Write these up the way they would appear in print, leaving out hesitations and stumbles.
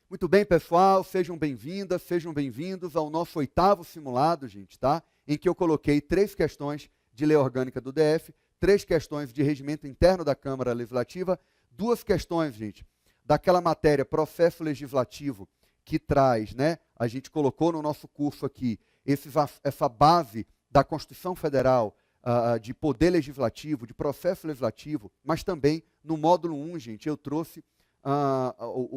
Muito bem, pessoal, sejam bem-vindas, sejam bem-vindos ao nosso 8º simulado, gente, tá? Em que eu coloquei 3 questões de lei orgânica do DF, 3 questões de regimento interno da Câmara Legislativa, 2 questões, gente, daquela matéria processo legislativo que traz, né? A gente colocou no nosso curso aqui essa base da Constituição Federal, de poder legislativo, de processo legislativo, mas também no módulo 1, gente, eu trouxe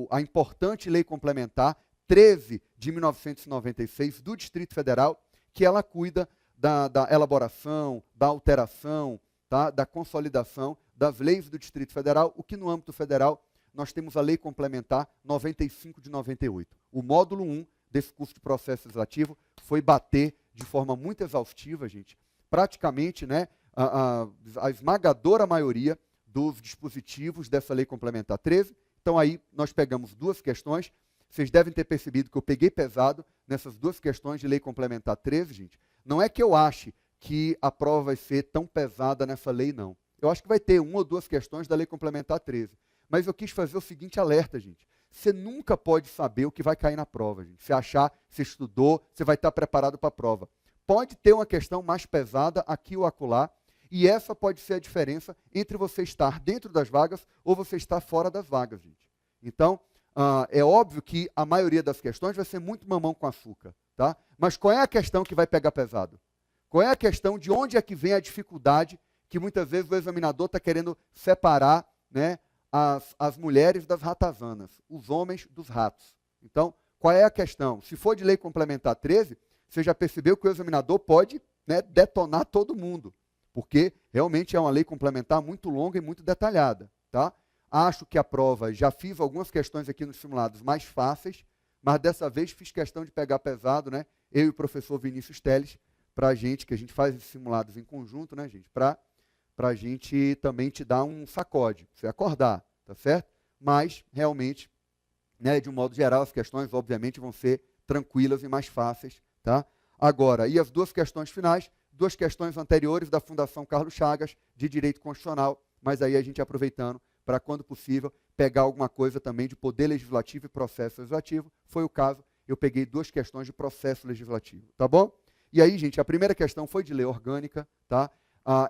a importante lei complementar 13 de 1996 do Distrito Federal, que ela cuida da elaboração, da alteração, tá, da consolidação das leis do Distrito Federal, o que no âmbito federal nós temos a lei complementar 95 de 98. O módulo 1 desse curso de processo legislativo foi bater de forma muito exaustiva, gente, praticamente, né, a esmagadora maioria dos dispositivos dessa lei complementar 13. Então aí nós pegamos 2 questões, vocês devem ter percebido que eu peguei pesado nessas 2 questões de lei complementar 13, gente. Não é que eu ache que a prova vai ser tão pesada nessa lei, não. Eu acho que vai ter 1 ou 2 questões da lei complementar 13. Mas eu quis fazer o seguinte alerta, gente. Você nunca pode saber o que vai cair na prova, gente. Você achar, você estudou, você vai estar preparado para a prova. Pode ter uma questão mais pesada aqui ou acolá, e essa pode ser a diferença entre você estar dentro das vagas ou você estar fora das vagas, gente. Então, é óbvio que a maioria das questões vai ser muito mamão com açúcar, tá? Mas qual é a questão que vai pegar pesado? Qual é a questão de onde é que vem a dificuldade que muitas vezes o examinador está querendo separar, né, as mulheres das ratazanas, os homens dos ratos? Então, qual é a questão? Se for de lei complementar 13, você já percebeu que o examinador pode, né, detonar todo mundo, porque realmente é uma lei complementar muito longa e muito detalhada, tá? Acho que a prova, já fiz algumas questões aqui nos simulados mais fáceis, mas dessa vez fiz questão de pegar pesado, né? Eu e o professor Vinícius Teles, para a gente, que a gente faz esses simulados em conjunto, né, gente? Para a gente também te dar um sacode, você acordar, tá certo? Mas, realmente, né, de um modo geral, as questões, obviamente, vão ser tranquilas e mais fáceis, tá? Agora, e as 2 questões finais, 2 questões anteriores da Fundação Carlos Chagas, de Direito Constitucional, mas aí a gente aproveitando para, quando possível, pegar alguma coisa também de Poder Legislativo e Processo Legislativo. Foi o caso, eu peguei 2 questões de Processo Legislativo, tá bom? E aí, gente, a primeira questão foi de lei orgânica, tá?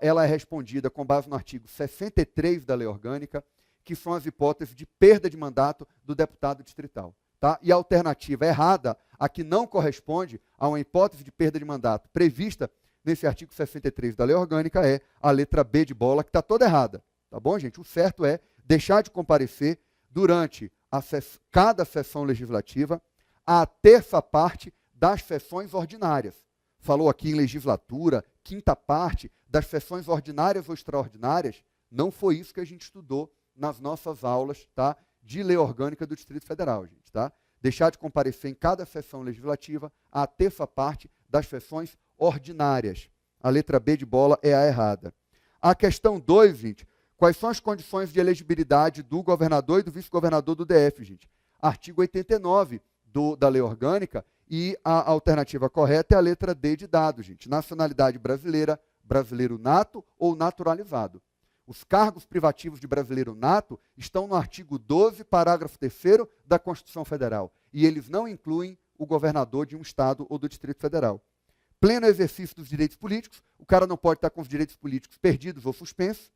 Ela é respondida com base no artigo 63 da lei orgânica, que são as hipóteses de perda de mandato do deputado distrital. Tá? E a alternativa errada, a que não corresponde a uma hipótese de perda de mandato prevista nesse artigo 63 da lei orgânica, é a letra B de bola, que está toda errada. Tá bom, gente? O certo é deixar de comparecer durante cada sessão legislativa a terça parte das sessões ordinárias. Falou aqui em legislatura, quinta parte das sessões ordinárias ou extraordinárias. Não foi isso que a gente estudou nas nossas aulas, tá, de lei orgânica do Distrito Federal, gente, tá? Deixar de comparecer em cada sessão legislativa a terça parte das sessões ordinárias. A letra B de bola é a errada. A questão 2, gente, quais são as condições de elegibilidade do governador e do vice-governador do DF, gente? Artigo 89 da lei orgânica, e a alternativa correta é a letra D de dado, gente. Nacionalidade brasileira, brasileiro nato ou naturalizado. Os cargos privativos de brasileiro nato estão no artigo 12, parágrafo 3º da Constituição Federal, e eles não incluem o governador de um estado ou do Distrito Federal. Pleno exercício dos direitos políticos, o cara não pode estar com os direitos políticos perdidos ou suspensos.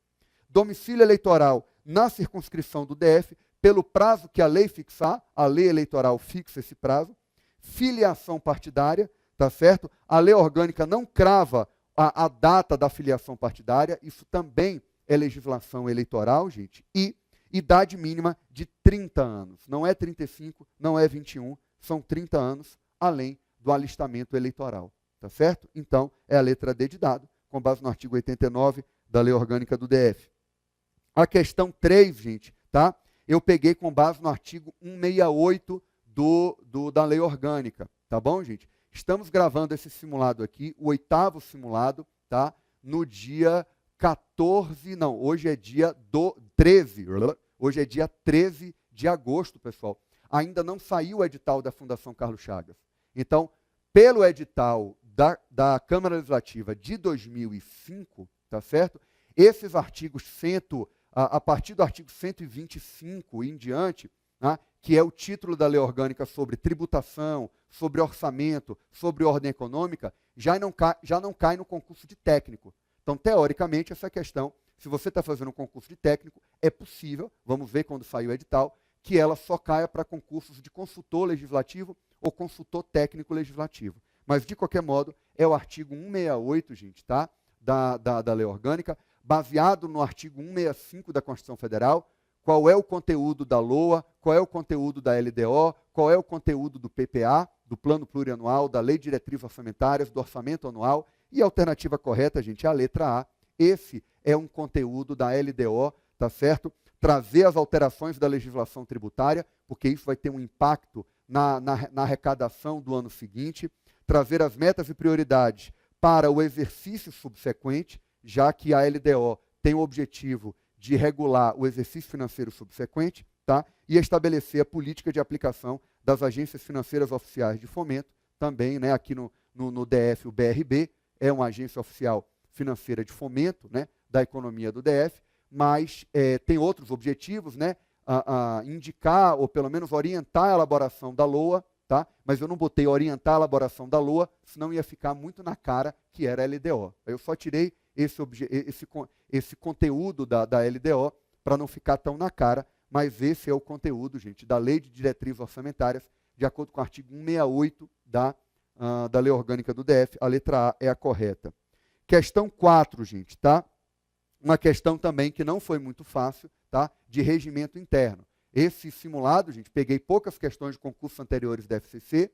Domicílio eleitoral na circunscrição do DF, pelo prazo que a lei fixar, a lei eleitoral fixa esse prazo. Filiação partidária, tá certo? A lei orgânica não crava a data da filiação partidária, isso também é legislação eleitoral, gente, e idade mínima de 30 anos. Não é 35, não é 21, são 30 anos, além do alistamento eleitoral, tá certo? Então, é a letra D de dado, com base no artigo 89 da Lei Orgânica do DF. A questão 3, gente, tá? Eu peguei com base no artigo 168 da Lei Orgânica, tá bom, gente? Estamos gravando esse simulado aqui, o 8º simulado, tá? No dia 14, não, hoje é dia 13, hoje é dia 13 de agosto, pessoal. Ainda não saiu o edital da Fundação Carlos Chagas. Então, pelo edital da Câmara Legislativa de 2005, tá certo? Esses artigos a partir do artigo 125 em diante, né, que é o título da lei orgânica sobre tributação, sobre orçamento, sobre ordem econômica, já não cai no concurso de técnico. Então, teoricamente, essa questão, se você está fazendo um concurso de técnico, é possível, vamos ver quando sair o edital, que ela só caia para concursos de consultor legislativo ou consultor técnico legislativo. Mas, de qualquer modo, é o artigo 168, gente, tá? Da lei orgânica, baseado no artigo 165 da Constituição Federal. Qual é o conteúdo da LOA, qual é o conteúdo da LDO, qual é o conteúdo do PPA, do Plano Plurianual, da Lei de Diretrizes Orçamentárias, do Orçamento Anual, e a alternativa correta, gente, é a letra A. Esse é um conteúdo da LDO, tá certo? Trazer as alterações da legislação tributária, porque isso vai ter um impacto na arrecadação do ano seguinte, trazer as metas e prioridades para o exercício subsequente, já que a LDO tem o objetivo de regular o exercício financeiro subsequente, tá? E estabelecer a política de aplicação das agências financeiras oficiais de fomento, também, né, aqui no DF, o BRB é uma agência oficial financeira de fomento, né, da economia do DF, mas tem outros objetivos, né, a indicar ou pelo menos orientar a elaboração da LOA, tá? Mas eu não botei orientar a elaboração da LOA, senão ia ficar muito na cara que era LDO. Eu só tirei esse conteúdo da LDO para não ficar tão na cara, mas esse é o conteúdo, gente, da Lei de Diretrizes Orçamentárias, de acordo com o artigo 168 da Lei Orgânica do DF, a letra A é a correta. Questão 4, gente, tá? Uma questão também que não foi muito fácil, tá? De regimento interno. Esse simulado, gente, peguei poucas questões de concursos anteriores da FCC,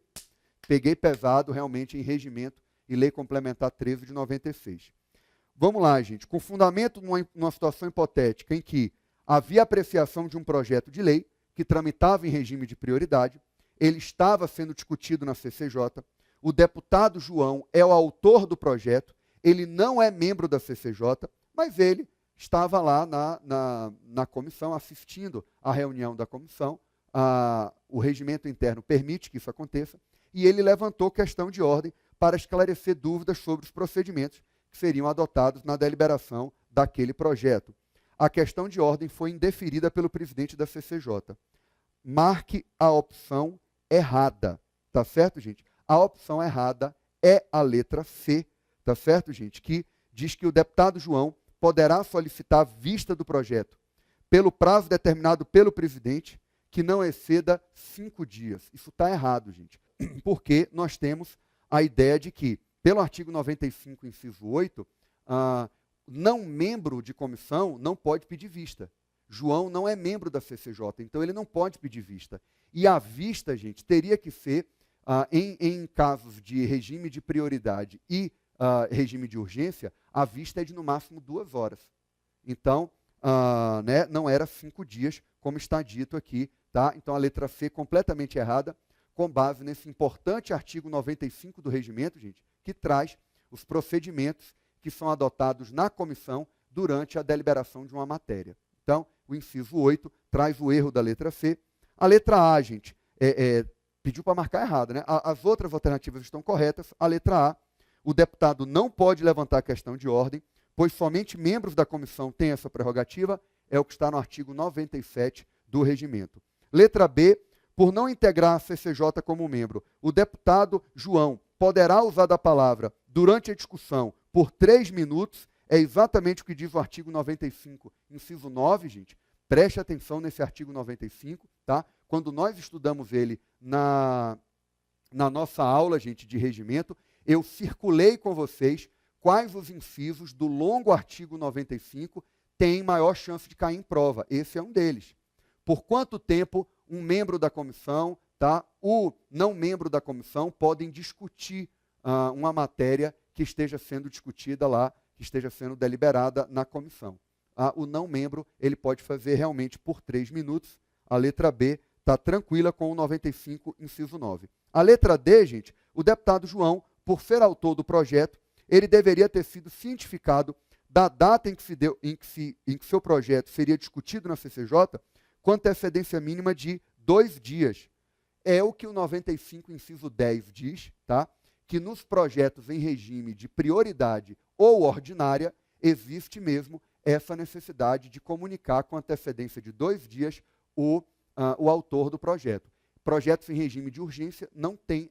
peguei pesado realmente em regimento e Lei Complementar 13 de 96. Vamos lá, gente. Com fundamento numa situação hipotética em que havia apreciação de um projeto de lei que tramitava em regime de prioridade, ele estava sendo discutido na CCJ, o deputado João é o autor do projeto, ele não é membro da CCJ, mas ele estava lá na comissão, assistindo à reunião da comissão, o regimento interno permite que isso aconteça, e ele levantou questão de ordem para esclarecer dúvidas sobre os procedimentos que seriam adotados na deliberação daquele projeto. A questão de ordem foi indeferida pelo presidente da CCJ. Marque a opção errada, tá certo, gente? A opção errada é a letra C, tá certo, gente? Que diz que o deputado João poderá solicitar vista do projeto pelo prazo determinado pelo presidente, que não exceda 5 dias. Isso está errado, gente, porque nós temos a ideia de que, pelo artigo 95, inciso 8, não membro de comissão não pode pedir vista. João não é membro da CCJ, então ele não pode pedir vista. E a vista, gente, teria que ser, em casos de regime de prioridade e regime de urgência, a vista é de no máximo 2 horas. Então, né, não era 5 dias, como está dito aqui. Tá? Então, a letra C completamente errada, com base nesse importante artigo 95 do regimento, gente, que traz os procedimentos que são adotados na comissão durante a deliberação de uma matéria. Então, o inciso 8 traz o erro da letra C. A letra A, gente, pediu para marcar errado, né? As outras alternativas estão corretas. A letra A, o deputado não pode levantar questão de ordem, pois somente membros da comissão têm essa prerrogativa, é o que está no artigo 97 do regimento. Letra B, por não integrar a CCJ como membro, o deputado João poderá usar da palavra durante a discussão por 3 minutos, é exatamente o que diz o artigo 95, inciso 9, gente. Preste atenção nesse artigo 95, tá? Quando nós estudamos ele na nossa aula, gente, de regimento, eu circulei com vocês quais os incisos do longo artigo 95 têm maior chance de cair em prova. Esse é um deles. Por quanto tempo um membro da comissão, tá, o não membro da comissão podem discutir uma matéria que esteja sendo discutida lá, que esteja sendo deliberada na comissão. O não membro, ele pode fazer realmente por 3 minutos. A letra B está tranquila com o 95, inciso 9. A letra D, gente, o deputado João, por ser autor do projeto, ele deveria ter sido cientificado da data em que seu projeto seria discutido na CCJ, com antecedência mínima de 2 dias. É o que o 95, inciso 10 diz, tá? Que nos projetos em regime de prioridade ou ordinária, existe mesmo essa necessidade de comunicar com antecedência de 2 dias o autor do projeto. Projetos em regime de urgência não tem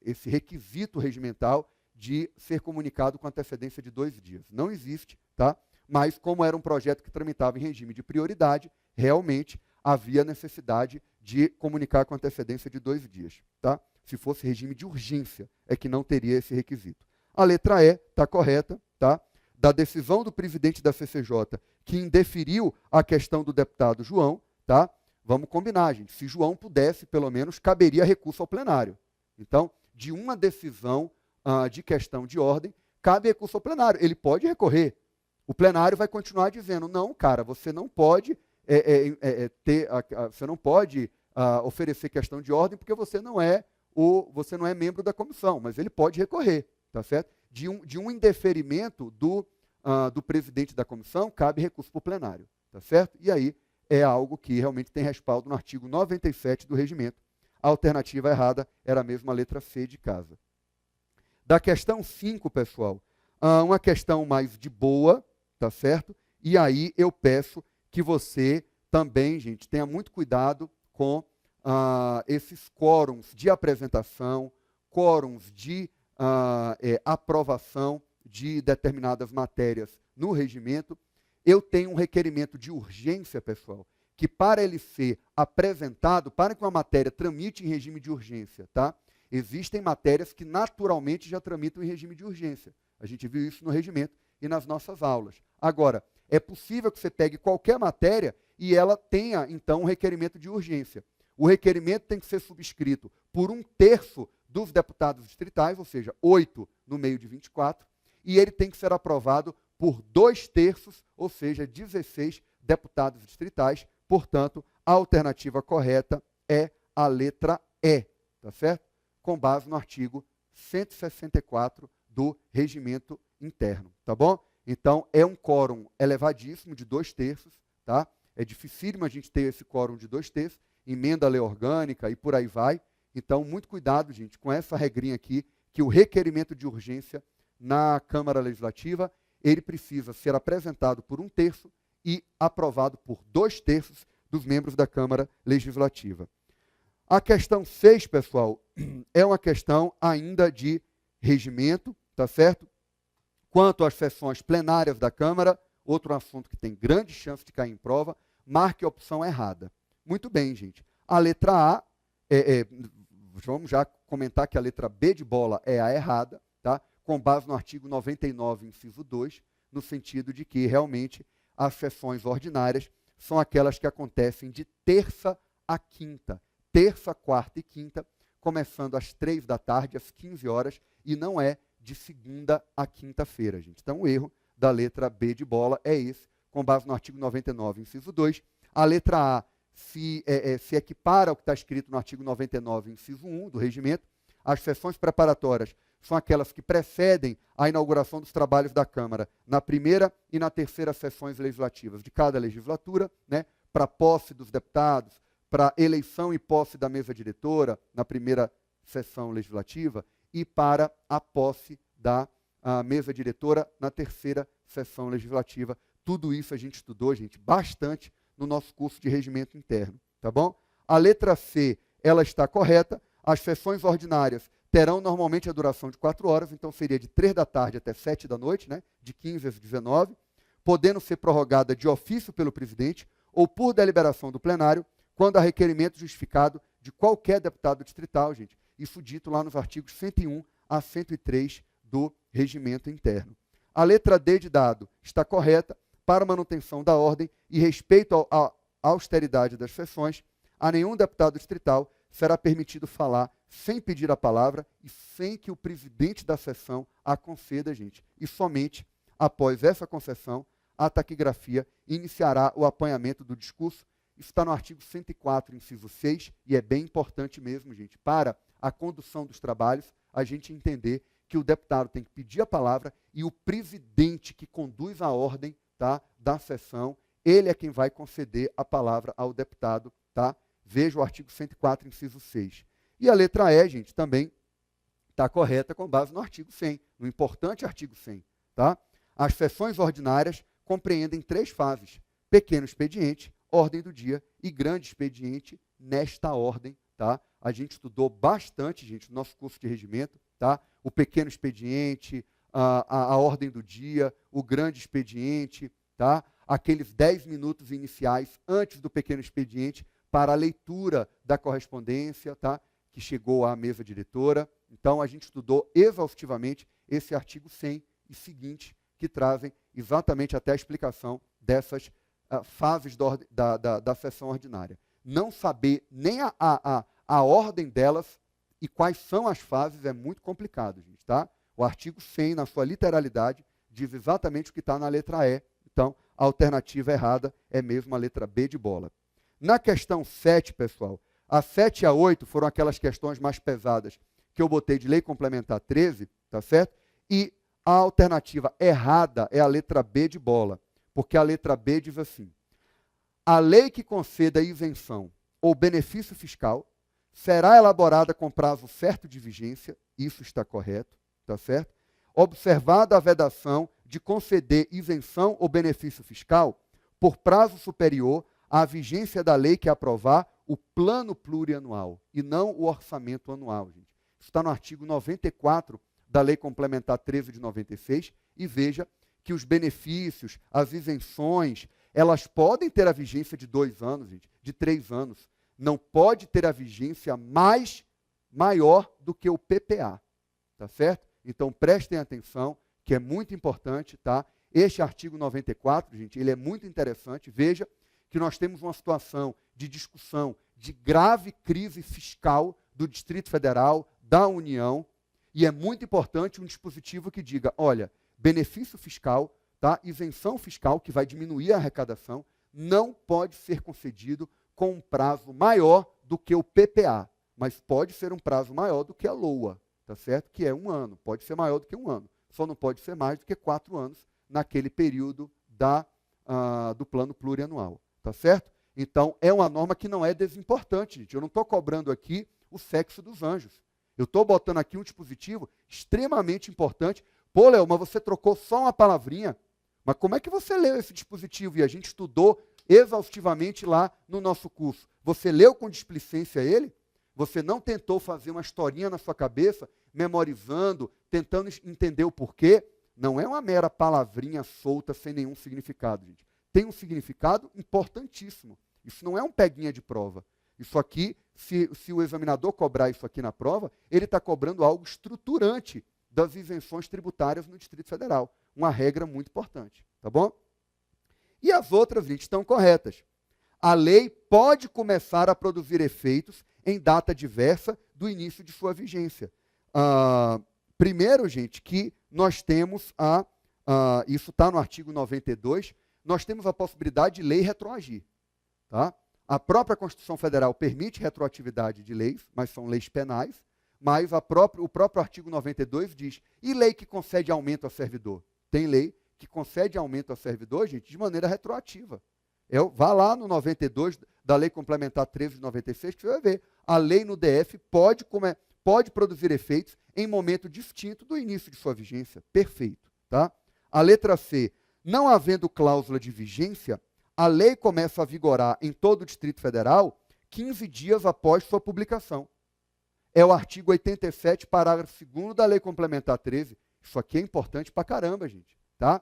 esse requisito regimental de ser comunicado com antecedência de 2 dias. Não existe, tá? Mas como era um projeto que tramitava em regime de prioridade, realmente havia necessidade de comunicar com antecedência de 2 dias, tá? Se fosse regime de urgência, é que não teria esse requisito. A letra E está correta, tá? Da decisão do presidente da CCJ, que indeferiu a questão do deputado João, tá? Vamos combinar, gente. Se João pudesse, pelo menos, caberia recurso ao plenário. Então, de uma decisão de questão de ordem, cabe recurso ao plenário. Ele pode recorrer. O plenário vai continuar dizendo, não, cara, você não pode você não pode oferecer questão de ordem porque você não é membro da comissão, mas ele pode recorrer, tá certo? De um indeferimento do presidente da comissão, cabe recurso para o plenário, tá certo? E aí é algo que realmente tem respaldo no artigo 97 do regimento. A alternativa errada era mesmo a letra C de casa. Da questão 5, pessoal, uma questão mais de boa, tá certo? E aí eu peço que você também, gente, tenha muito cuidado com esses quórums de apresentação, quórums de aprovação de determinadas matérias no regimento. Eu tenho um requerimento de urgência, pessoal, que para ele ser apresentado, para que uma matéria tramite em regime de urgência, tá? Existem matérias que naturalmente já tramitam em regime de urgência. A gente viu isso no regimento e nas nossas aulas. Agora, é possível que você pegue qualquer matéria e ela tenha, então, um requerimento de urgência. O requerimento tem que ser subscrito por 1/3 dos deputados distritais, ou seja, 8 no meio de 24, e ele tem que ser aprovado por 2/3, ou seja, 16 deputados distritais. Portanto, a alternativa correta é a letra E, tá certo? Com base no artigo 164 do regimento interno, tá bom? Então, é um quórum elevadíssimo de 2/3, tá? É dificílimo a gente ter esse quórum de 2/3, emenda a lei orgânica e por aí vai. Então, muito cuidado, gente, com essa regrinha aqui, que o requerimento de urgência na Câmara Legislativa, ele precisa ser apresentado por 1/3 e aprovado por 2/3 dos membros da Câmara Legislativa. A questão 6, pessoal, é uma questão ainda de regimento, tá certo? Quanto às sessões plenárias da Câmara, outro assunto que tem grande chance de cair em prova, marque a opção errada. Muito bem, gente. A letra A, vamos já comentar que a letra B de bola é a errada, tá? Com base no artigo 99, inciso 2, no sentido de que realmente as sessões ordinárias são aquelas que acontecem de terça a quinta. Terça, quarta e quinta, começando às 3 da tarde, às 15 horas, e não é de segunda a quinta-feira, gente. Então, o erro da letra B de bola é esse, com base no artigo 99, inciso 2. A letra A se equipara ao que está escrito no artigo 99, inciso 1 do regimento. As sessões preparatórias são aquelas que precedem a inauguração dos trabalhos da Câmara na primeira e na terceira sessões legislativas de cada legislatura, né, para posse dos deputados, para eleição e posse da mesa diretora na primeira sessão legislativa e para a posse da mesa diretora na terceira sessão legislativa. Tudo isso a gente estudou, gente, bastante no nosso curso de regimento interno, tá bom? A letra C, ela está correta. As sessões ordinárias terão normalmente a duração de 4 horas, então seria de 3 da tarde até 7 da noite, né, de 15 às 19, podendo ser prorrogada de ofício pelo presidente ou por deliberação do plenário, quando há requerimento justificado de qualquer deputado distrital, gente. Isso dito lá nos artigos 101 a 103 do regimento interno. A letra D de dado está correta. Para manutenção da ordem e respeito à austeridade das sessões, a nenhum deputado distrital será permitido falar sem pedir a palavra e sem que o presidente da sessão a conceda, gente. E somente após essa concessão, a taquigrafia iniciará o apanhamento do discurso. Isso está no artigo 104, inciso 6, e é bem importante mesmo, gente, para a condução dos trabalhos, a gente entender que o deputado tem que pedir a palavra e o presidente que conduz a ordem, tá, da sessão, ele é quem vai conceder a palavra ao deputado, tá? Veja o artigo 104, inciso 6. E a letra E, gente, também está correta com base no artigo 100, no importante artigo 100, tá? As sessões ordinárias compreendem 3 fases: pequeno expediente, ordem do dia e grande expediente nesta ordem, tá? A gente estudou bastante, gente, no nosso curso de regimento, tá? O pequeno expediente, a ordem do dia, o grande expediente, tá? Aqueles 10 minutos iniciais antes do pequeno expediente para a leitura da correspondência, tá? Que chegou à mesa diretora. Então, a gente estudou exaustivamente esse artigo 100 e seguinte, que trazem exatamente até a explicação dessas fases da sessão ordinária. Não saber nem a ordem delas e quais são as fases é muito complicado, gente, tá? O artigo 100, na sua literalidade, diz exatamente o que está na letra E. Então, a alternativa errada é mesmo a letra B de bola. Na questão 7, pessoal, a 7 e a 8 foram aquelas questões mais pesadas que eu botei de lei complementar 13, tá certo? E a alternativa errada é a letra B de bola, porque a letra B diz assim: a lei que conceda isenção ou benefício fiscal será elaborada com prazo certo de vigência, isso está correto, tá certo? Observada a vedação de conceder isenção ou benefício fiscal por prazo superior à vigência da lei que aprovar o plano plurianual e não o orçamento anual, gente. Isso está no artigo 94 da Lei Complementar 13 de 96, e veja que os benefícios, as isenções, elas podem ter a vigência de 2 anos, gente, de 3 anos. Não pode ter a vigência maior do que o PPA, tá certo? Então, prestem atenção, que é muito importante, tá? Este artigo 94, gente, ele é muito interessante. Veja que nós temos uma situação de discussão de grave crise fiscal do Distrito Federal, da União, e é muito importante um dispositivo que diga, olha, benefício fiscal, tá? Isenção fiscal, que vai diminuir a arrecadação, não pode ser concedido com um prazo maior do que o PPA, mas pode ser um prazo maior do que a LOA, tá certo? Que é 1 ano, pode ser maior do que 1 ano, só não pode ser mais do que 4 anos naquele período do plano plurianual, tá certo? Então, é uma norma que não é desimportante, gente. Eu não estou cobrando aqui o sexo dos anjos. Eu estou botando aqui um dispositivo extremamente importante. Pô, Léo, mas você trocou só uma palavrinha. Mas como é que você leu esse dispositivo? E a gente estudou exaustivamente lá no nosso curso. Você leu com displicência ele? Você não tentou fazer uma historinha na sua cabeça, memorizando, tentando entender o porquê? Não é uma mera palavrinha solta sem nenhum significado, gente. Tem um significado importantíssimo. Isso não é um peguinha de prova. Isso aqui, se o examinador cobrar isso aqui na prova, ele está cobrando algo estruturante das isenções tributárias no Distrito Federal. Uma regra muito importante, tá bom? E as outras, gente, estão corretas. A lei pode começar a produzir efeitos em data diversa do início de sua vigência. Primeiro, gente, que nós temos isso está no artigo 92, nós temos a possibilidade de lei retroagir, tá? A própria Constituição Federal permite retroatividade de leis, mas são leis penais, mas o próprio artigo 92 diz, e lei que concede aumento a servidor? Tem lei que concede aumento a servidor, gente, de maneira retroativa. Vá lá no 92 da Lei Complementar 13 de 96, que você vai ver. A lei no DF pode produzir efeitos em momento distinto do início de sua vigência. Perfeito, tá? A letra C, não havendo cláusula de vigência, a lei começa a vigorar em todo o Distrito Federal 15 dias após sua publicação. É o artigo 87, parágrafo 2º da Lei Complementar 13. Isso aqui é importante pra caramba, gente, tá?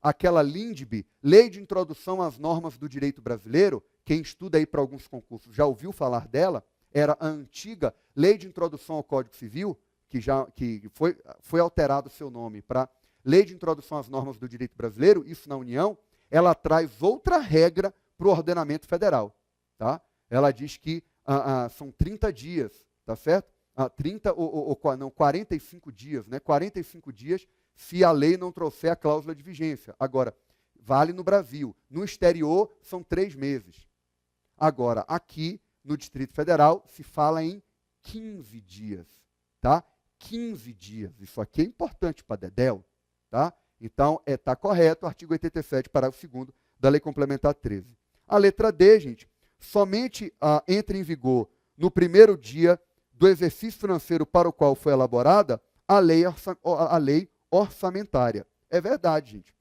Aquela LINDB, Lei de Introdução às Normas do Direito Brasileiro, quem estuda aí para alguns concursos já ouviu falar dela, era a antiga Lei de Introdução ao Código Civil, que foi alterado o seu nome para Lei de Introdução às Normas do Direito Brasileiro, isso na União. Ela traz outra regra para o ordenamento federal, tá? Ela diz que são 30 dias, tá certo? 45 dias, né? 45 dias se a lei não trouxer a cláusula de vigência. Agora, vale no Brasil. No exterior, são 3 meses. Agora, aqui, no Distrito Federal, se fala em 15 dias, tá? 15 dias. Isso aqui é importante para Dedéu, tá? Então, está correto o artigo 87, parágrafo 2º da Lei Complementar 13. A letra D, gente, somente entra em vigor no primeiro dia do exercício financeiro para o qual foi elaborada a lei orçamentária. É verdade, gente.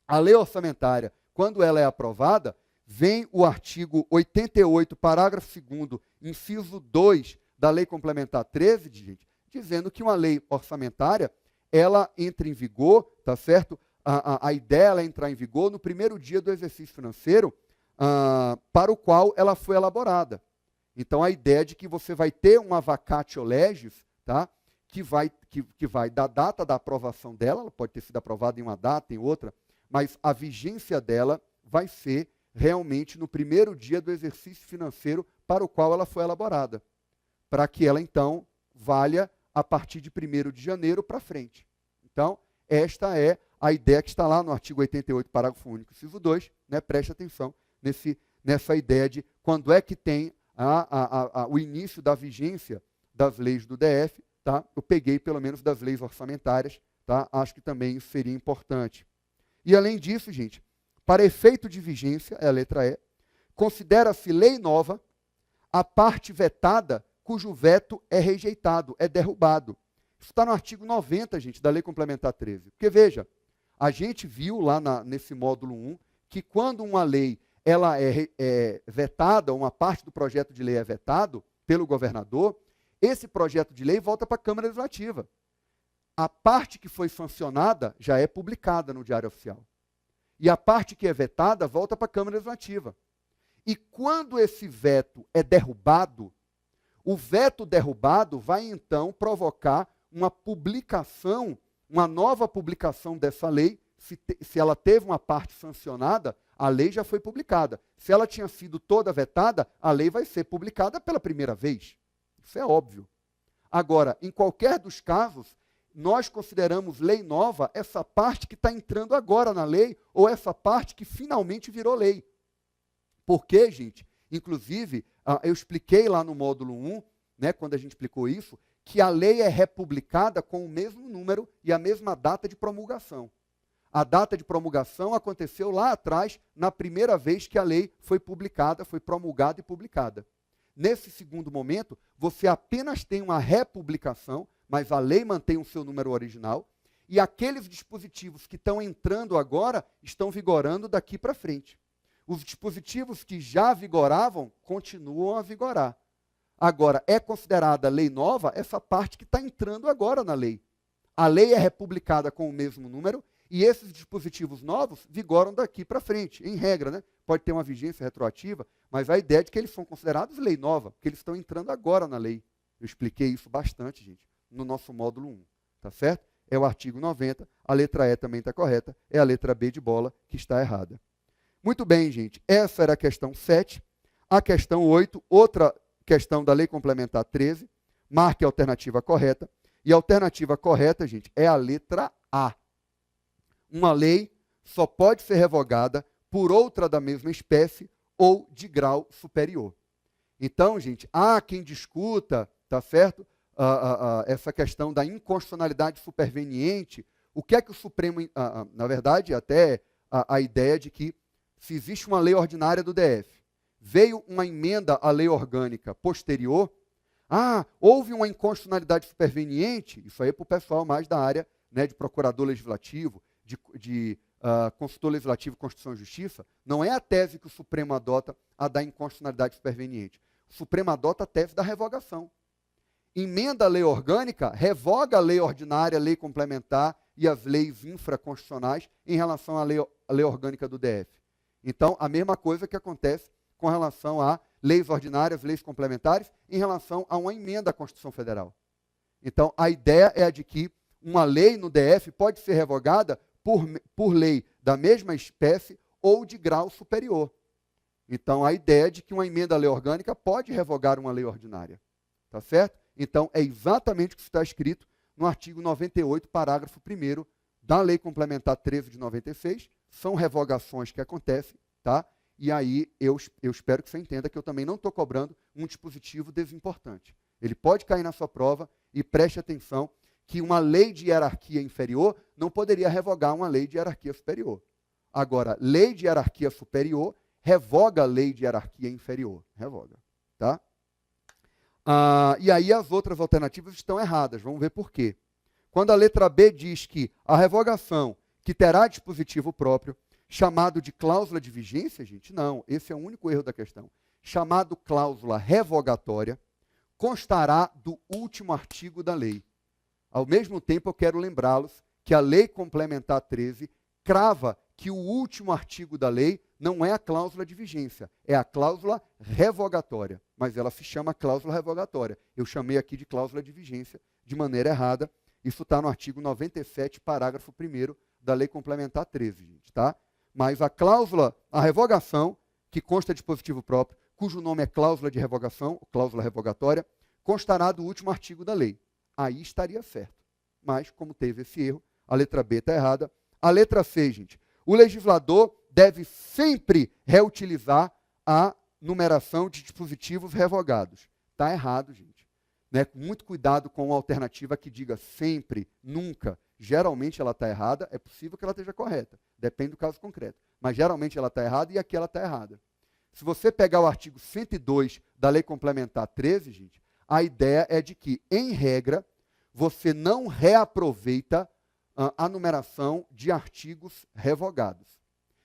A lei orçamentária, quando ela é aprovada, vem o artigo 88, parágrafo 2º, inciso 2 da Lei Complementar 13, gente, dizendo que uma lei orçamentária, ela entra em vigor, tá certo? A ideia é entrar em vigor no primeiro dia do exercício financeiro para o qual ela foi elaborada. Então, a ideia de que você vai ter uma vacatio legis, tá? que vai da data da aprovação dela, ela pode ter sido aprovada em uma data, em outra, mas a vigência dela vai ser realmente no primeiro dia do exercício financeiro para o qual ela foi elaborada, para que ela, então, valha a partir de 1º de janeiro para frente. Então, esta é a ideia que está lá no artigo 88, parágrafo único, inciso 2, né? Preste atenção nessa ideia de quando é que tem o início da vigência das leis do DF, tá? Eu peguei pelo menos das leis orçamentárias, tá? Acho que também isso seria importante. E além disso, gente, para efeito de vigência, é a letra E, considera-se lei nova a parte vetada cujo veto é rejeitado, é derrubado. Isso está no artigo 90, gente, da Lei Complementar 13. Porque, veja, a gente viu lá nesse módulo 1 que quando uma lei ela é vetada, uma parte do projeto de lei é vetado pelo governador, esse projeto de lei volta para a Câmara Legislativa. A parte que foi sancionada já é publicada no Diário Oficial. E a parte que é vetada volta para a Câmara Legislativa. E quando esse veto é derrubado, o veto derrubado vai então provocar uma publicação, uma nova publicação dessa lei. Se ela teve uma parte sancionada, a lei já foi publicada. Se ela tinha sido toda vetada, a lei vai ser publicada pela primeira vez. Isso é óbvio. Agora, em qualquer dos casos, nós consideramos lei nova essa parte que está entrando agora na lei ou essa parte que finalmente virou lei. Por quê, gente? Inclusive, eu expliquei lá no módulo 1, né, quando a gente explicou isso, que a lei é republicada com o mesmo número e a mesma data de promulgação. A data de promulgação aconteceu lá atrás, na primeira vez que a lei foi publicada, foi promulgada e publicada. Nesse segundo momento, você apenas tem uma republicação, mas a lei mantém o seu número original, e aqueles dispositivos que estão entrando agora estão vigorando daqui para frente. Os dispositivos que já vigoravam continuam a vigorar. Agora, é considerada lei nova essa parte que está entrando agora na lei. A lei é republicada com o mesmo número e esses dispositivos novos vigoram daqui para frente, em regra, né? Pode ter uma vigência retroativa, mas a ideia é de que eles são considerados lei nova, porque eles estão entrando agora na lei. Eu expliquei isso bastante, gente, no nosso módulo 1, tá certo? É o artigo 90, a letra E também está correta, é a letra B de bola que está errada. Muito bem, gente, essa era a questão 7. A questão 8, outra questão da Lei Complementar 13, marque a alternativa correta. E a alternativa correta, gente, é a letra A. Uma lei só pode ser revogada por outra da mesma espécie ou de grau superior. Então, gente, há quem discuta, tá certo? Essa questão da inconstitucionalidade superveniente. O que é que o Supremo, na verdade, até a ideia de que se existe uma lei ordinária do DF, veio uma emenda à lei orgânica posterior, houve uma inconstitucionalidade superveniente, isso aí é para o pessoal mais da área, né, de procurador legislativo, de consultor legislativo, Constituição e Justiça, não é a tese que o Supremo adota a da inconstitucionalidade superveniente. O Supremo adota a tese da revogação. Emenda a lei orgânica, revoga a lei ordinária, a lei complementar e as leis infraconstitucionais em relação à lei orgânica do DF. Então, a mesma coisa que acontece com relação a leis ordinárias, leis complementares, em relação a uma emenda à Constituição Federal. Então, a ideia é a de que uma lei no DF pode ser revogada por lei da mesma espécie ou de grau superior. Então, a ideia é de que uma emenda à lei orgânica pode revogar uma lei ordinária. Tá certo? Então, é exatamente o que está escrito no artigo 98, parágrafo 1º da Lei Complementar 13 de 96. São revogações que acontecem, tá? E aí eu espero que você entenda que eu também não estou cobrando um dispositivo desimportante. Ele pode cair na sua prova e preste atenção que uma lei de hierarquia inferior não poderia revogar uma lei de hierarquia superior. Agora, lei de hierarquia superior revoga a lei de hierarquia inferior. Revoga, tá? E aí as outras alternativas estão erradas. Vamos ver por quê. Quando a letra B diz que a revogação, que terá dispositivo próprio, Chamado de cláusula de vigência, gente? Não, esse é o único erro da questão. Chamado cláusula revogatória, constará do último artigo da lei. Ao mesmo tempo, eu quero lembrá-los que a Lei Complementar 13 crava que o último artigo da lei não é a cláusula de vigência, é a cláusula revogatória. Mas ela se chama cláusula revogatória. Eu chamei aqui de cláusula de vigência de maneira errada. Isso está no artigo 97, parágrafo 1º da Lei Complementar 13, gente, tá? Mas a cláusula, a revogação, que consta de dispositivo próprio, cujo nome é cláusula de revogação, cláusula revogatória, constará do último artigo da lei. Aí estaria certo. Mas, como teve esse erro, a letra B está errada. A letra C, gente, o legislador deve sempre reutilizar a numeração de dispositivos revogados. Está errado, gente. Né? Muito cuidado com a alternativa que diga sempre, nunca. Geralmente ela está errada, é possível que ela esteja correta. Depende do caso concreto. Mas geralmente ela está errada e aqui ela está errada. Se você pegar o artigo 102 da Lei Complementar 13, gente, a ideia é de que, em regra, você não reaproveita a numeração de artigos revogados.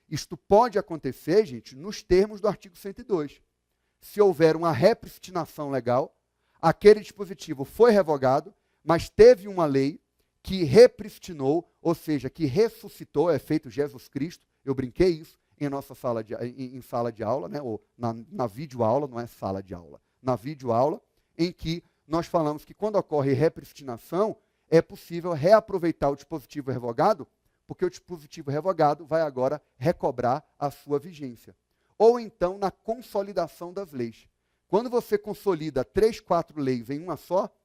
Isto pode acontecer, gente, nos termos do artigo 102. Se houver uma repristinação legal, aquele dispositivo foi revogado, mas teve uma lei que repristinou, ou seja, que ressuscitou, é feito Jesus Cristo. Eu brinquei isso em nossa sala de aula, né, ou na videoaula, não é sala de aula, na videoaula, em que nós falamos que quando ocorre repristinação, é possível reaproveitar o dispositivo revogado, porque o dispositivo revogado vai agora recobrar a sua vigência. Ou então na consolidação das leis. Quando você consolida 3, 4 leis em uma só,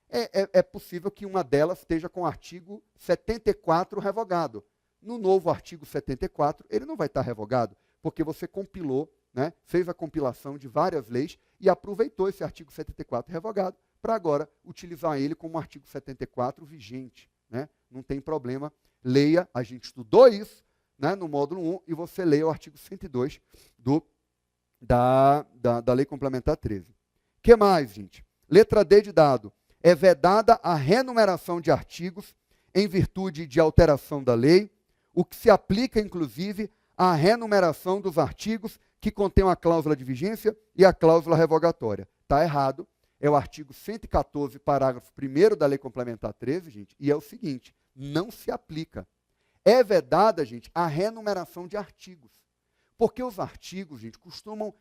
é possível que uma delas esteja com o artigo 74 revogado. No novo artigo 74, ele não vai estar revogado, porque você compilou, né, fez a compilação de várias leis e aproveitou esse artigo 74 revogado para agora utilizar ele como artigo 74 vigente. Né? Não tem problema. Leia, a gente estudou isso, né, no módulo 1, e você leia o artigo 102 da Lei Complementar 13. O que mais, gente? Letra D de dado. É vedada a renumeração de artigos em virtude de alteração da lei, o que se aplica, inclusive, à renumeração dos artigos que contêm a cláusula de vigência e a cláusula revogatória. Está errado. É o artigo 114, parágrafo 1º da Lei Complementar 13, gente, e é o seguinte, não se aplica. É vedada, gente, a renumeração de artigos. Porque os artigos, gente, costumam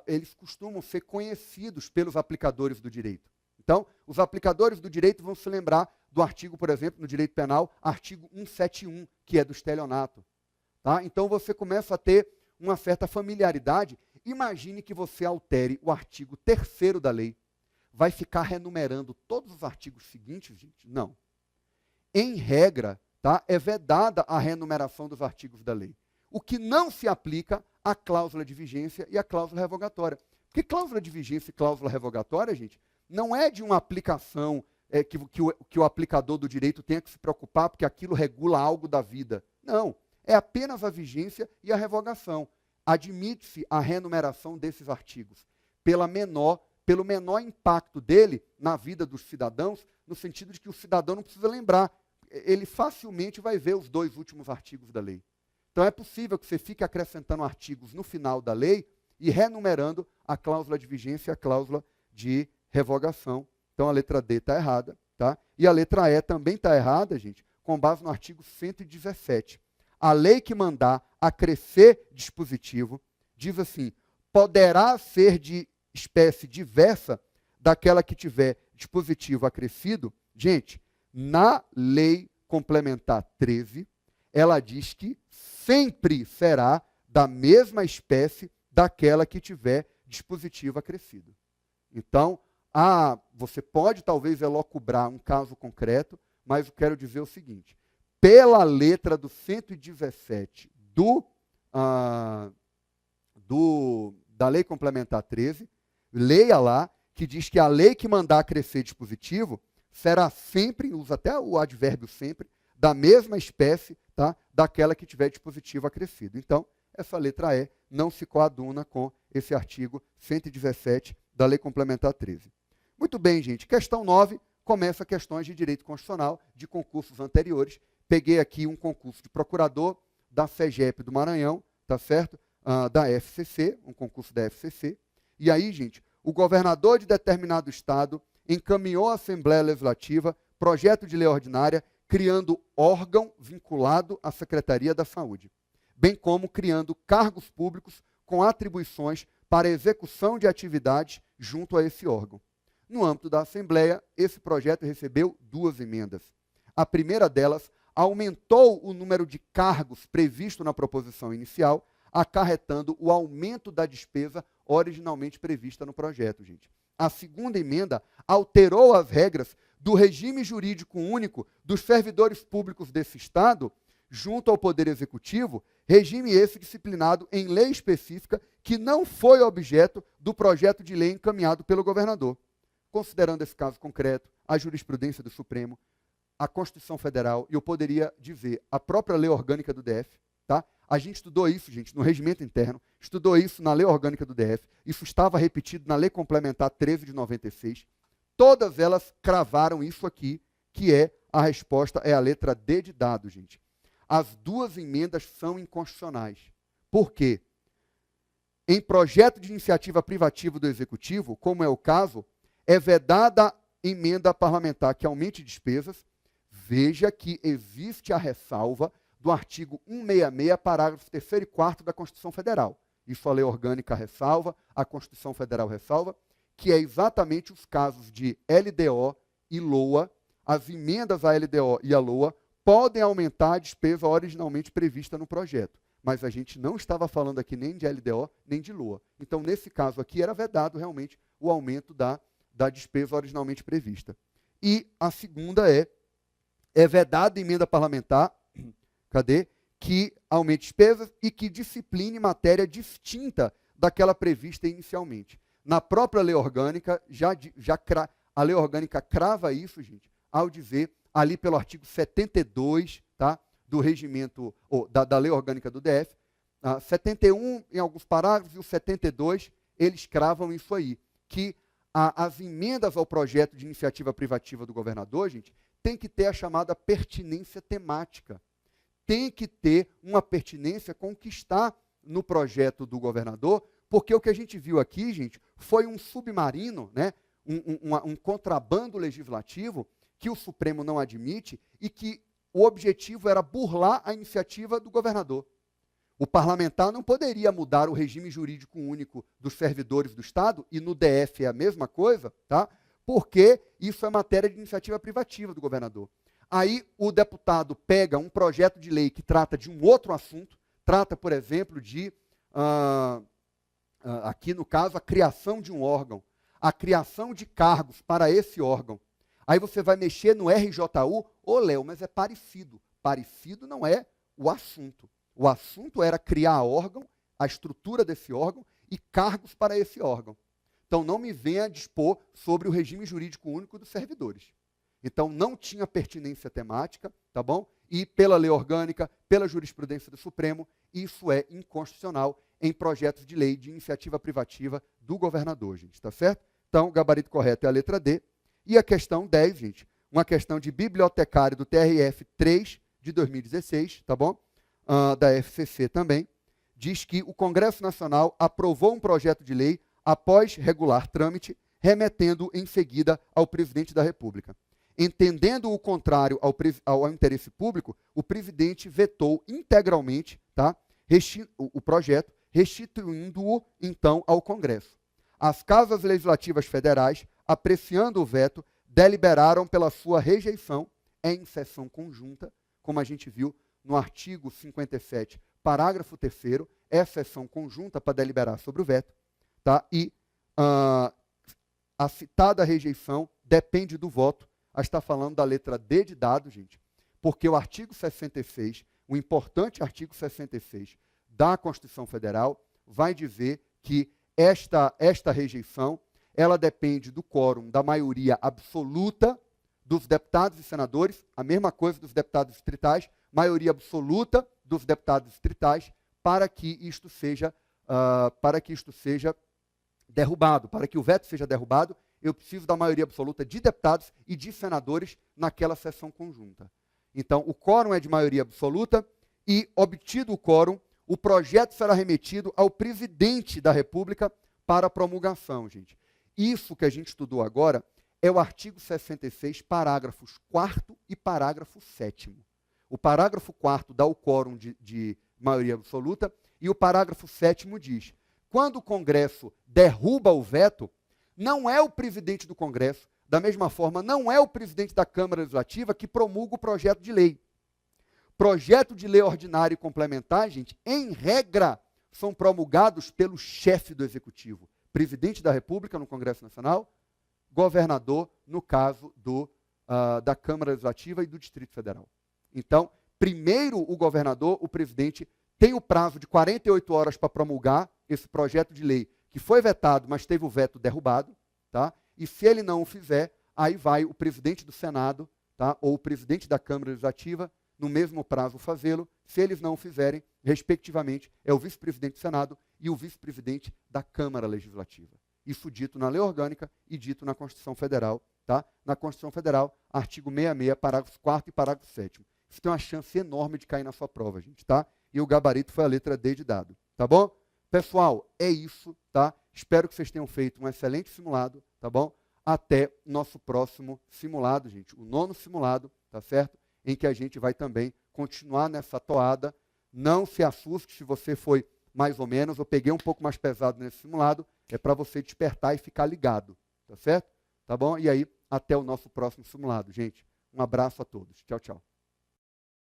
eles costumam ser conhecidos pelos aplicadores do direito. Então, os aplicadores do direito vão se lembrar do artigo, por exemplo, no direito penal, artigo 171, que é do estelionato. Tá? Então, você começa a ter uma certa familiaridade. Imagine que você altere o artigo 3º da lei. Vai ficar renumerando todos os artigos seguintes, gente? Não. Em regra, tá, é vedada a renumeração dos artigos da lei. O que não se aplica à cláusula de vigência e à cláusula revogatória. Porque cláusula de vigência e cláusula revogatória, gente, não é de uma aplicação que o aplicador do direito tenha que se preocupar porque aquilo regula algo da vida. Não. É apenas a vigência e a revogação. Admite-se a renumeração desses artigos pelo menor impacto dele na vida dos cidadãos, no sentido de que o cidadão não precisa lembrar. Ele facilmente vai ver os 2 últimos artigos da lei. Então é possível que você fique acrescentando artigos no final da lei e renumerando a cláusula de vigência e a cláusula de revogação. Então a letra D está errada. Tá? E a letra E também está errada, gente, com base no artigo 117. A lei que mandar acrescer dispositivo, diz assim, poderá ser de espécie diversa daquela que tiver dispositivo acrescido. Gente, na Lei Complementar 13, ela diz que sempre será da mesma espécie daquela que tiver dispositivo acrescido. Então, você pode talvez elocubrar um caso concreto, mas eu quero dizer o seguinte, pela letra do 117 da Lei Complementar 13, leia lá, que diz que a lei que mandar acrescer dispositivo será sempre, usa até o advérbio sempre, da mesma espécie, tá, daquela que tiver dispositivo acrescido. Então, essa letra E não se coaduna com esse artigo 117 da Lei Complementar 13. Muito bem, gente. Questão 9 começa questões de direito constitucional de concursos anteriores. Peguei aqui um concurso de procurador, da FEGEP do Maranhão, tá certo? Da FCC, um concurso da FCC. E aí, gente, o governador de determinado estado encaminhou à Assembleia Legislativa projeto de lei ordinária criando órgão vinculado à Secretaria da Saúde, bem como criando cargos públicos com atribuições para execução de atividades junto a esse órgão. No âmbito da Assembleia, esse projeto recebeu 2 emendas. A primeira delas aumentou o número de cargos previsto na proposição inicial, acarretando o aumento da despesa originalmente prevista no projeto, gente. A segunda emenda alterou as regras do regime jurídico único dos servidores públicos desse Estado, junto ao Poder Executivo, regime esse disciplinado em lei específica que não foi objeto do projeto de lei encaminhado pelo governador. Considerando esse caso concreto, a jurisprudência do Supremo, a Constituição Federal, e eu poderia dizer a própria lei orgânica do DF, tá? A gente estudou isso, gente, no regimento interno, estudou isso na lei orgânica do DF, isso estava repetido na lei complementar 13 de 96. Todas elas cravaram isso aqui, que é a resposta, é a letra D de dado, gente. As 2 emendas são inconstitucionais. Por quê? Em projeto de iniciativa privativa do Executivo, como é o caso, é vedada emenda parlamentar que aumente despesas. Veja que existe a ressalva do artigo 166, parágrafo 3º e 4º da Constituição Federal. Isso a lei orgânica ressalva, a Constituição Federal ressalva, que é exatamente os casos de LDO e LOA. As emendas à LDO e à LOA podem aumentar a despesa originalmente prevista no projeto. Mas a gente não estava falando aqui nem de LDO, nem de LOA. Então, nesse caso aqui, era vedado realmente o aumento da despesa originalmente prevista. E a segunda é vedada emenda parlamentar, que aumente despesas e que discipline matéria distinta daquela prevista inicialmente. Na própria lei orgânica, a lei orgânica crava isso, gente, ao dizer, ali pelo artigo 72, tá, do regimento, da lei orgânica do DF, 71 em alguns parágrafos e o 72, eles cravam isso aí, que as emendas ao projeto de iniciativa privativa do governador, gente, tem que ter a chamada pertinência temática. Tem que ter uma pertinência com o que está no projeto do governador, porque o que a gente viu aqui, gente, foi um submarino, né, um contrabando legislativo que o Supremo não admite e que o objetivo era burlar a iniciativa do governador. O parlamentar não poderia mudar o regime jurídico único dos servidores do Estado, e no DF é a mesma coisa, tá? Porque isso é matéria de iniciativa privativa do governador. Aí o deputado pega um projeto de lei que trata de um outro assunto, trata, por exemplo, de, aqui no caso, a criação de um órgão, a criação de cargos para esse órgão. Aí você vai mexer no RJU, Léo, mas é parecido. Parecido não é o assunto. O assunto era criar órgão, a estrutura desse órgão e cargos para esse órgão. Então, não me venha dispor sobre o regime jurídico único dos servidores. Então, não tinha pertinência temática, tá bom? E pela lei orgânica, pela jurisprudência do Supremo, isso é inconstitucional em projetos de lei de iniciativa privativa do governador, gente, tá certo? Então, o gabarito correto é a letra D. E a questão 10, gente, uma questão de bibliotecário do TRF 3 de 2016, tá bom? Da FCC também, diz que o Congresso Nacional aprovou um projeto de lei após regular trâmite, remetendo em seguida ao presidente da República. Entendendo o contrário ao interesse público, o presidente vetou integralmente, tá, o projeto, restituindo-o, então, ao Congresso. As casas legislativas federais, apreciando o veto, deliberaram pela sua rejeição em sessão conjunta, como a gente viu no artigo 57, parágrafo 3º, é sessão conjunta para deliberar sobre o veto, tá? E a citada rejeição depende do voto. A gente está falando da letra D de dado, gente, porque o artigo 66, o importante artigo 66 da Constituição Federal, vai dizer que esta rejeição, ela depende do quórum da maioria absoluta dos deputados e senadores, a mesma coisa dos deputados distritais, maioria absoluta dos deputados distritais, para que isto seja derrubado, para que o veto seja derrubado, eu preciso da maioria absoluta de deputados e de senadores naquela sessão conjunta. Então, o quórum é de maioria absoluta e, obtido o quórum, o projeto será remetido ao presidente da República para promulgação, gente. Isso que a gente estudou agora é o artigo 66, parágrafos 4º e parágrafo 7º. O parágrafo 4º dá o quórum de maioria absoluta e o parágrafo 7º diz: quando o Congresso derruba o veto, não é o presidente do Congresso, da mesma forma, não é o presidente da Câmara Legislativa que promulga o projeto de lei. Projeto de lei ordinário e complementar, gente, em regra, são promulgados pelo chefe do Executivo, presidente da República no Congresso Nacional, governador, no caso da Câmara Legislativa e do Distrito Federal. Então, primeiro o governador, o presidente, tem o prazo de 48 horas para promulgar esse projeto de lei, que foi vetado, mas teve o veto derrubado, tá? E se ele não o fizer, aí vai o presidente do Senado, tá? Ou o presidente da Câmara Legislativa, no mesmo prazo fazê-lo. Se eles não o fizerem, respectivamente, é o vice-presidente do Senado e o vice-presidente da Câmara Legislativa. Isso dito na lei orgânica e dito na Constituição Federal, tá? Na Constituição Federal, artigo 66, parágrafo 4º e parágrafo 7º. Isso tem uma chance enorme de cair na sua prova, gente, tá? E o gabarito foi a letra D de dado, tá bom? Pessoal, é isso, tá? Espero que vocês tenham feito um excelente simulado, tá bom? Até nosso próximo simulado, gente, o 9º simulado, tá certo? Em que a gente vai também continuar nessa toada. Não se assuste se você foi mais ou menos, eu peguei um pouco mais pesado nesse simulado, é para você despertar e ficar ligado, tá certo? Tá bom? E aí, até o nosso próximo simulado, gente. Um abraço a todos. Tchau, tchau.